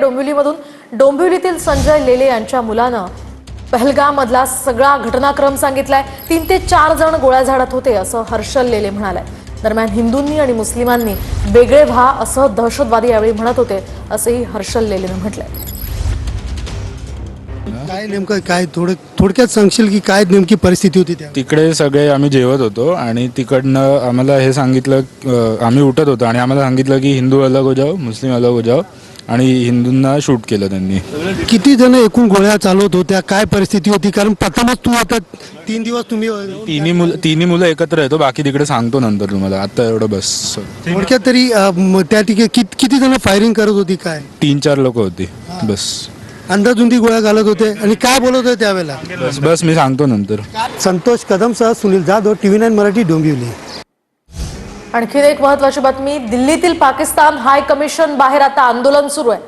डोंबिवलीमधून डोंबिवलीतील संजय लेले यांच्या मुलानं पहलगाममधला सगळा घटनाक्रम सांगितलाय। 3 ते 4 जण गोळ्या झाडत होते असं हर्षल लेले म्हणालाय। दरम्यान हिंदूंनी आणि मुस्लिमांनी वेगळे व्हा असं दहशतवादी यावेळी म्हणत होते असंही हर्षल लेलेनं म्हटलंय। काय नेमकं काय थोडक्यात सांगशील की काय नेमकी परिस्थिती होती त्या तिकडे सगळे आम्ही जेवत होतो आणि तिकडनं आम्हाला हे सांगितलं, आम्ही उठत होतो आणि आम्हाला सांगितलं की हिंदू अलग हो जाओ, मुस्लिम अलग हो जाओ आणि हिंदूंना शूट केलं त्यांनी। किती जण एकूण गोळ्या चालवत होत्या, काय परिस्थिती होती? कारण प्रथमच तू आता 3 दिवस तुम्ही तिन्ही मुलं एकत्र येतो, बाकी तिकडे सांगतो नंतर तुम्हाला, आता एवढं बस। थोडक्यात तरी त्या ठिकाणी किती जण फायरिंग करत होती, काय 3-4 लोक होती बस। अंदाजुंदी गोळ्या घालत होते आणि काय बोलत होते त्यावेळेला? बस मी सांगतो नंतर। संतोष कदमसह सुनील जाधव, TV9 मराठी, डोंबिवली। आणखी एक महत्त्वाची बातमी, दिल्लीतील पाकिस्तान हाय कमिशन बाहेर आता आंदोलन सुरू आहे।